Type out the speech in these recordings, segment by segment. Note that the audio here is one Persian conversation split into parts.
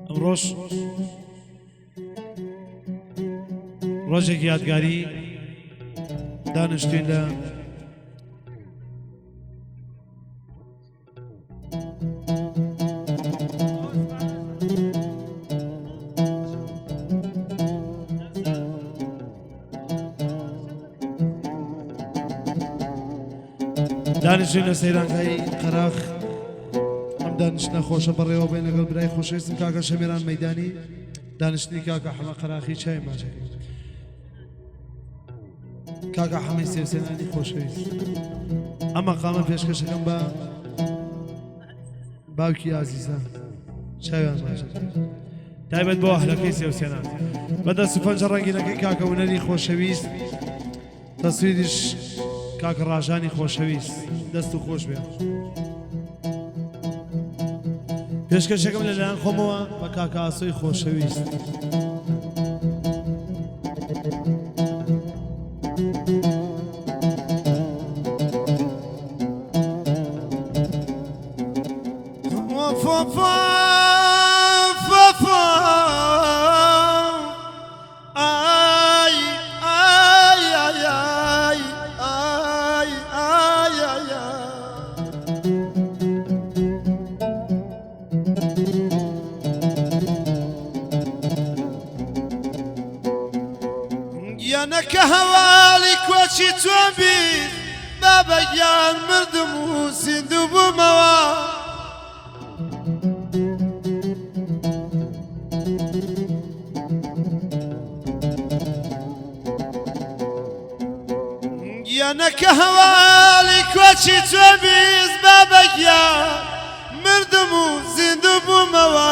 ئەمڕۆژ ڕۆژێکی یادگاری دانیشتوین لە دانیشتوین لە سەیرانگای قەراخ. ئەم دانیشتنە خۆشە بەڕێوە بێن لەگەڵ برای خۆشەویستم کاکە شەمیران مەیدانی، دانیشتنی کاکە حەمە قەراخی چای ماچەکەی، کاکە حەمەی سێوسێنانی خۆشەویست. ئەم مەقامە پێشکەشەکەم بە باوکی ئازیزە چاویان ماچەکەی، تایبەت بۆ ئەهلەکەی سێوسێنان، بەدەست و پەنجە ڕەنگینەکەی کاکە هونەری خۆشەویست، تەسویریش کاکە ڕاژانی خۆشەویست، دەست و خۆش بێ. پێشکەشەکەم لەلایەن خۆمەوە بە کاکە ئاسۆی خۆشەویست. یانەکە هەواڵی کۆچی تۆم بیر بابەگیان مردم و زیندوو بوومەوە. یانەکە هەواڵی کۆچی تۆم بیر بابەگیان مردم و زیندوو بوومەوە،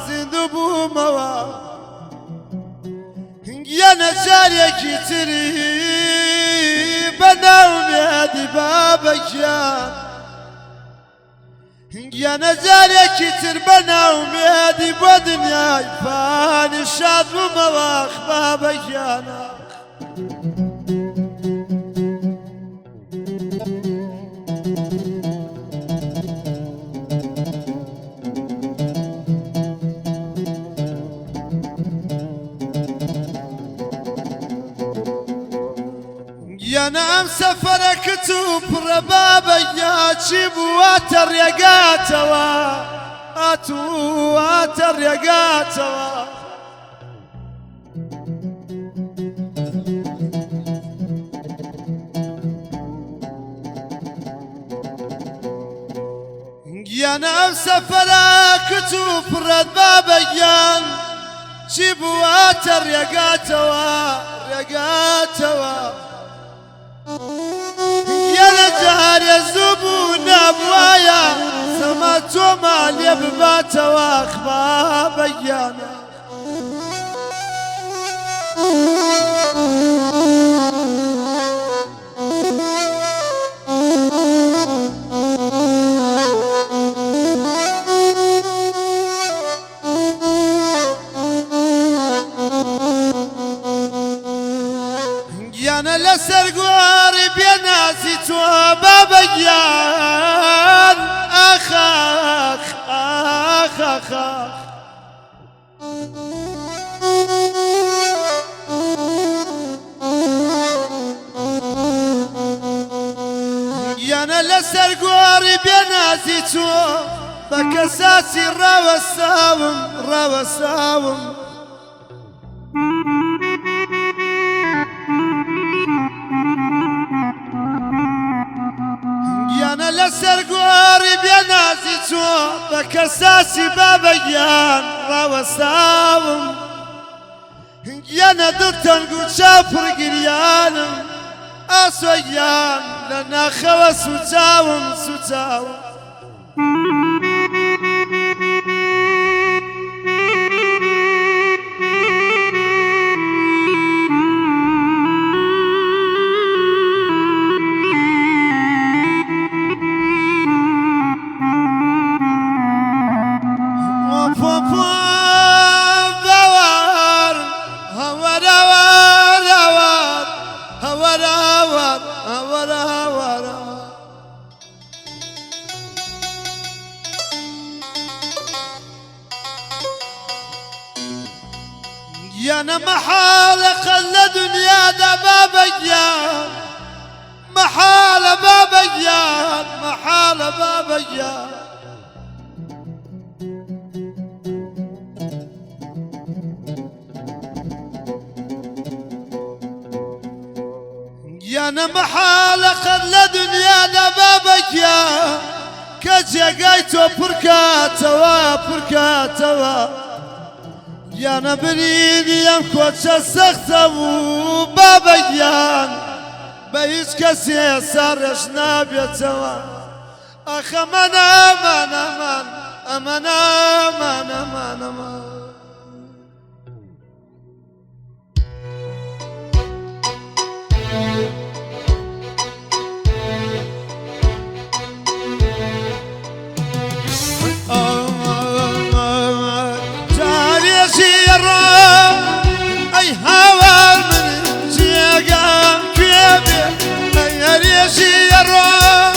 زیندوو بوومەوە. یانە جارێکی تری بەناومێدی بابەگیان، یانە جارێکی تر بەناومێدی بۆ دنیای فانی شاد بوومەوە بابەگیانە. یانە ئەم سەفەرەکەت و پڕە بابەگیا چی بوواتە ڕێگاتەوە، ئاتوواتە ڕێگاتەوە. یانە ئەم سەفەرەکەت و پڕەت بابەگیان چی بوواتە ڕێگاتەوە، ڕێگاتەوە. یانە جارێ زوو بوو نابوایە سەما تۆما لێ بباتەوە بابەگیانە. یانە لەسەر گۆڕی بێنازی تۆ بابەگیان، ئاخاخ ئاخاخاخ. یانە لەسەر گۆڕی بێنازی تۆ بە کەساسی ڕاوەساوم ڕاوەساوم. یانە لەسەر گۆڕی بێنازی تۆ بە کەساسی بابەگیان ڕاوەساوم. یانە دڵتەنگ و چاپڕگریانم ئاسۆیان لە ناخەوە سوچاوم سوچاوم. يانا محالة خلى دنيا دا بابيان محالة بابيان محالة بابيان يانا محالة خلى دنيا دا بابيان كجاقايتو بركا توا يانا بريدي يمكو تشسختمو بابيان بهيج كسي سارش نابيتوا أخ أمان أمان أمان أمان أمان أمان أمان أي هوا من جيغان كيبي أي ريشي يروح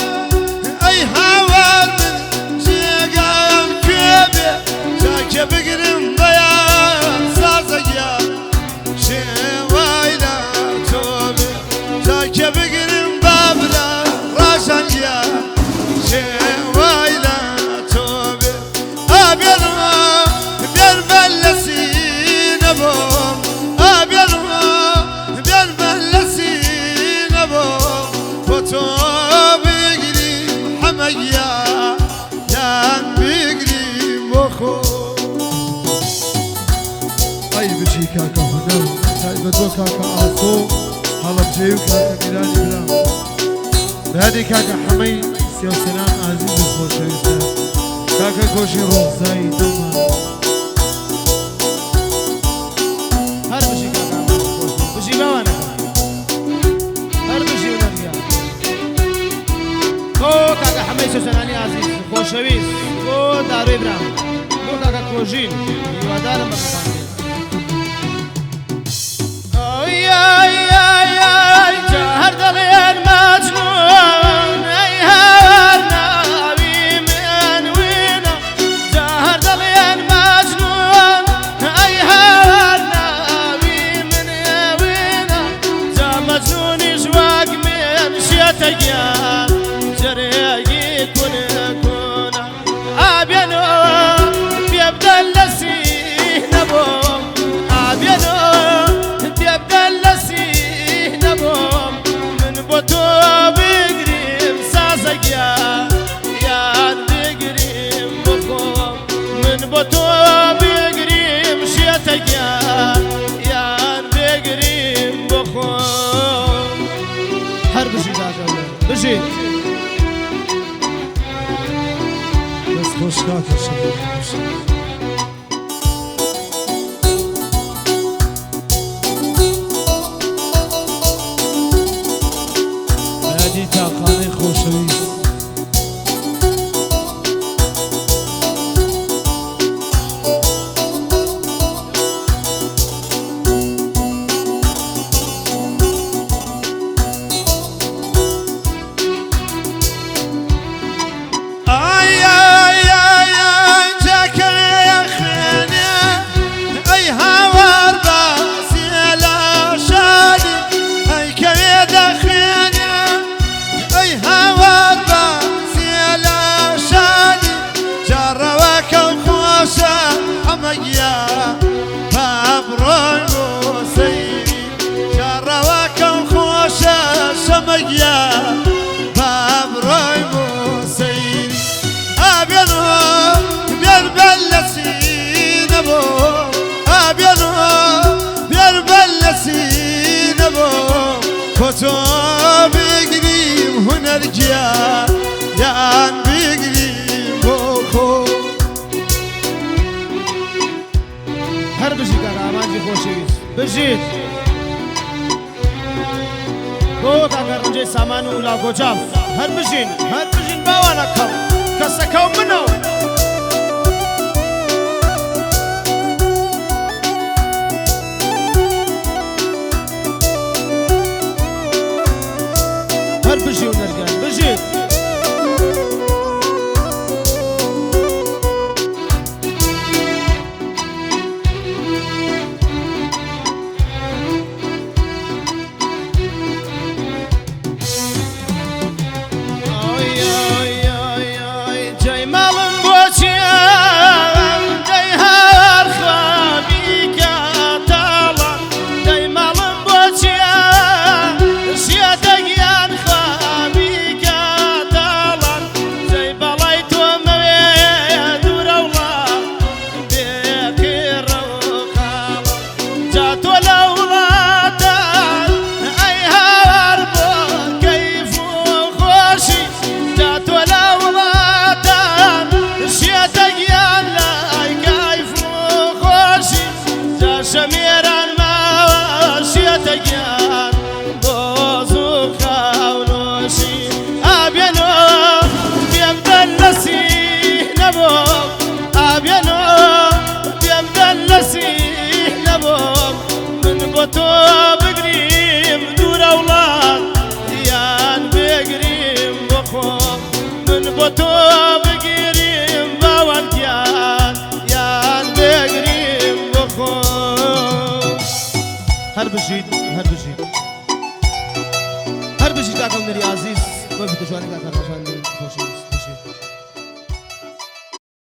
أي هوا من جيغان كيبي جاك بقرم ضيان سازقيا شوايلا توبي جاك بقرم بابلا راشانيا شوايلا توبي أبيض كاكا هنا تايبدو كاكا آسو حلب جيو كاكا ميراني بلا بهادي كاكا حمي سيوسنان عزيز الخوشويستا كاكا كوشي روزاي دوما هر بشي كاكا بشي باوانا هر بشي ونرقا كو كاكا حمي سيوسناني عزيز الخوشويس كو دارو إبراهيم كو كاكا كوجين يوادار مكتاني جهر دليل مجنون أي هارنا من وينا جهر دليل مجنون أي هارنا من وينا جا مجنون جواك من شيتيان جريقي كنا أبينو بيبدأ لسي نبوم أبينو بوتو بقريم سازقيا يان بقريم بخوم من بوتو بقريم شيتقيا يان بقريم بخوم هر بشي داجا بشي بس خوش كاكا شباب تاقاني خوشويس فتو بقريم هنا رجيا يان بقريم بوخو هر بشي كاكا مانجي خوشويس بشيت كو كاكا رنجي سامانو ولا كوچاف هر بشين باوانا كم كسكو منو هر بشي ونرقان بشيت بشید هر بشید هر بشید کاکا هنری عزیز بۆ فتوشوانی کاکا ڕەشانی